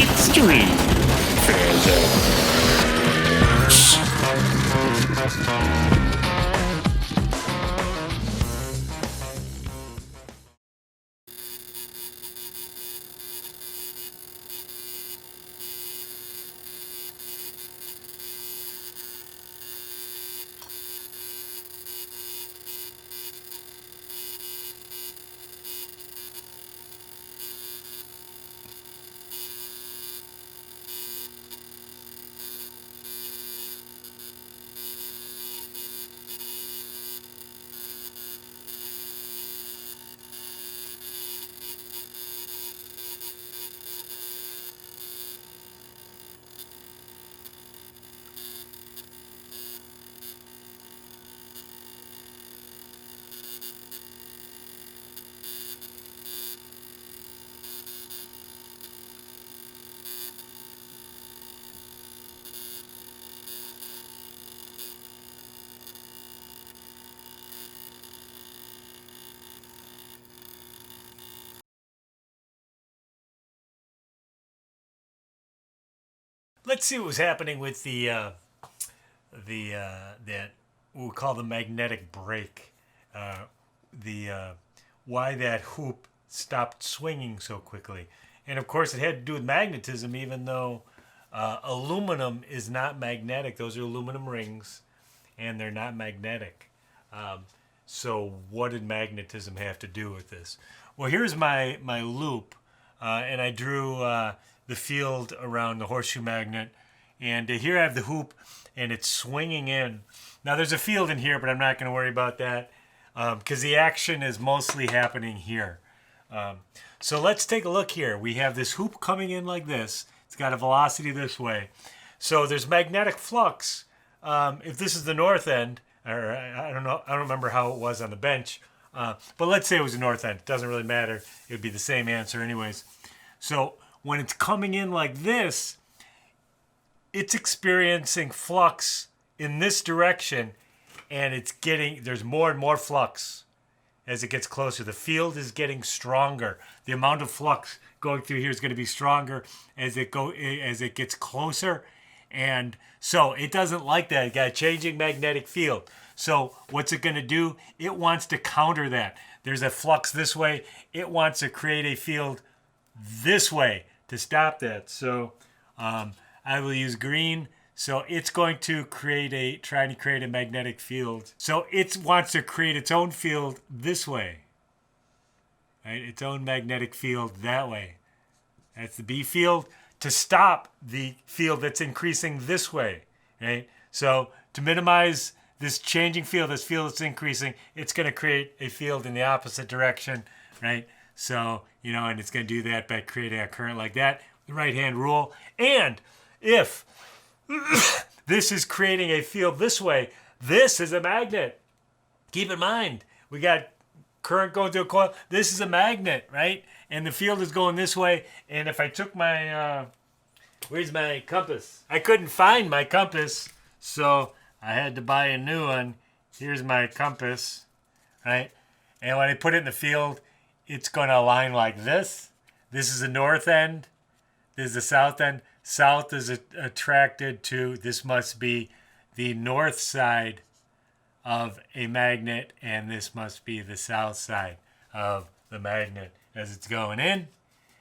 Street Physics. Let's see what was happening with that we'll call the magnetic break. Why that hoop stopped swinging so quickly, and of course it had to do with magnetism. Even though aluminum is not magnetic, those are aluminum rings, and they're not magnetic. So what did magnetism have to do with this? Well, here's my loop, and I drew the field around the horseshoe magnet, and here I have the hoop, and it's swinging in. Now there's a field in here, but I'm not going to worry about that because the action is mostly happening here. So let's take a look here. We have this hoop coming in like this. It's got a velocity this way. So there's magnetic flux. If this is the north end, or I don't know, I don't remember how it was on the bench, but let's say it was the north end. It doesn't really matter. It would be the same answer anyways. So when it's coming in like this, it's experiencing flux in this direction, and there's more and more flux as it gets closer. The field is getting stronger. The amount of flux going through here is going to be stronger as it gets closer. And so it doesn't like that. It got a changing magnetic field. So what's it going to do? It wants to counter that. There's a flux this way. It wants to create a field this way to stop that. So I will use green. So it's going to try to create a magnetic field. So it wants to create its own field this way. Right? Its own magnetic field that way. That's the B field, to stop the field that's increasing this way. Right? So to minimize this changing field, this field that's increasing, it's going to create a field in the opposite direction. Right? So, and it's going to do that by creating a current like that, the right-hand rule. And if this is creating a field this way, this is a magnet. Keep in mind, we got current going through a coil. This is a magnet, right? And the field is going this way. And if I took my, where's my compass? I couldn't find my compass, so I had to buy a new one. Here's my compass, right? And when I put it in the field, it's going to align like this. This is the north end. This is the south end. South is attracted to, this must be the north side of a magnet, and this must be the south side of the magnet as it's going in.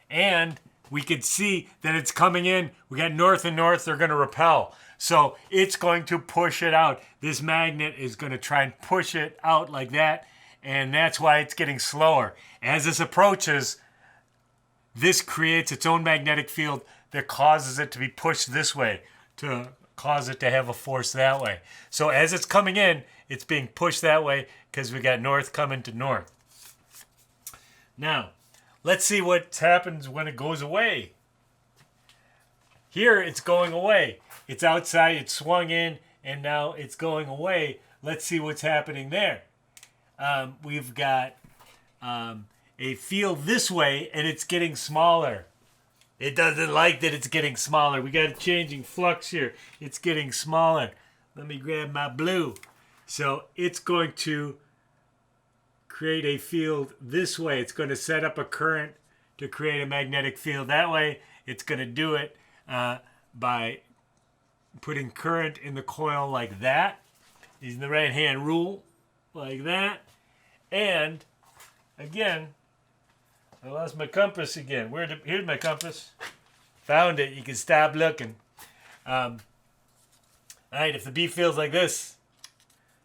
And we could see that it's coming in. We got north and north, they're going to repel. So it's going to push it out. This magnet is going to try and push it out like that, and that's why it's getting slower. As this approaches, this creates its own magnetic field that causes it to be pushed this way, to cause it to have a force that way. So as it's coming in, it's being pushed that way because we got north coming to north. Now, let's see what happens when it goes away. Here, it's going away. It's outside, it's swung in, and now it's going away. Let's see what's happening there. We've got a field this way, and it's getting smaller. It doesn't like that it's getting smaller. We got a changing flux here. It's getting smaller. Let me grab my blue. So it's going to create a field this way. It's going to set up a current to create a magnetic field. That way, it's going to do it by putting current in the coil like that, using the right-hand rule like that. And again, I lost my compass again. Here's my compass. Found it. You can stop looking. All right, if the B feels like this,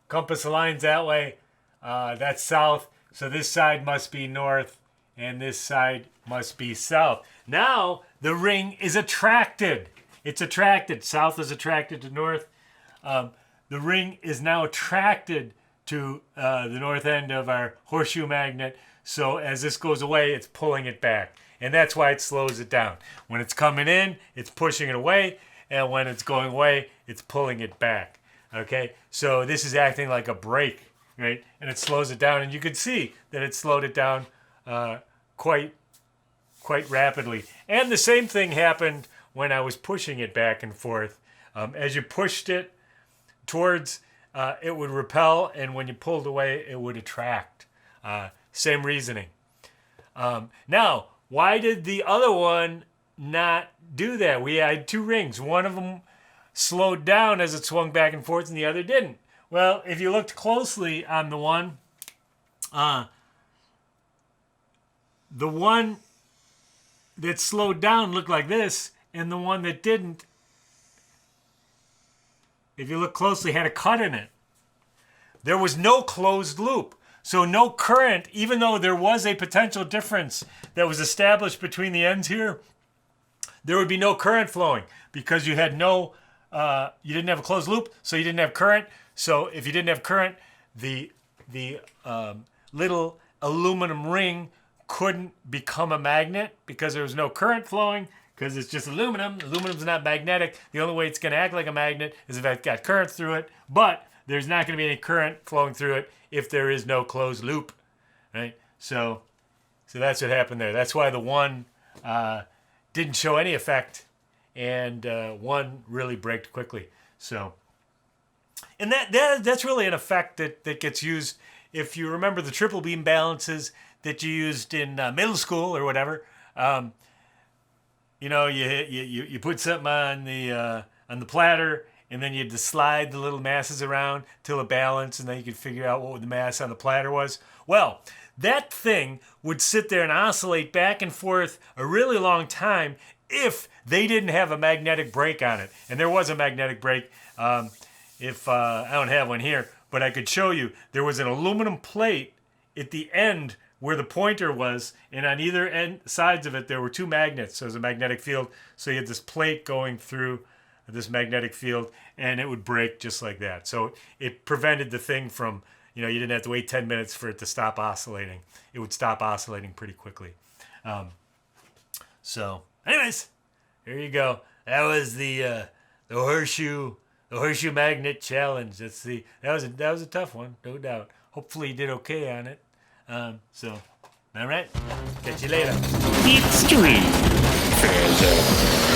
compass aligns that way. That's south. So this side must be north, and this side must be south. Now the ring is attracted. It's attracted. South is attracted to north. The ring is now attracted to the north end of our horseshoe magnet. So as this goes away, it's pulling it back. And that's why it slows it down. When it's coming in, it's pushing it away. And when it's going away, it's pulling it back. Okay? So this is acting like a brake, right? And it slows it down. And you can see that it slowed it down quite rapidly. And the same thing happened when I was pushing it back and forth. As you pushed it towards, it would repel, and when you pulled away, it would attract. Same reasoning. Now, why did the other one not do that? We had two rings. One of them slowed down as it swung back and forth, and the other didn't. Well, if you looked closely on the one that slowed down looked like this, and the one that didn't, if you look closely, had a cut in it. There was no closed loop. So no current, even though there was a potential difference that was established between the ends here, there would be no current flowing because you had you didn't have a closed loop, so you didn't have current. So if you didn't have current, the little aluminum ring couldn't become a magnet because there was no current flowing, because it's just aluminum. Aluminum's not magnetic. The only way it's going to act like a magnet is if it's got current through it, but there's not going to be any current flowing through it if there is no closed loop, right? So that's what happened there. That's why the one didn't show any effect, and one really braked quickly. So, and that's really an effect that gets used. If you remember the triple beam balances that you used in middle school or whatever, you put something on the platter, and then you had to slide the little masses around till it balanced, and then you could figure out what the mass on the platter was. Well, that thing would sit there and oscillate back and forth a really long time if they didn't have a magnetic brake on it. And there was a magnetic brake. If I don't have one here, but I could show you. There was an aluminum plate at the end where the pointer was, and on either end sides of it there were two magnets. So it was a magnetic field. So you had this plate going through this magnetic field, and it would break just like that. So it prevented the thing from, you didn't have to wait 10 minutes for it to stop oscillating. It would stop oscillating pretty quickly. So anyways, there you go. That was the horseshoe magnet challenge. That was a tough one, no doubt. Hopefully you did okay on it. So all right, catch you later. It's Street Treasure.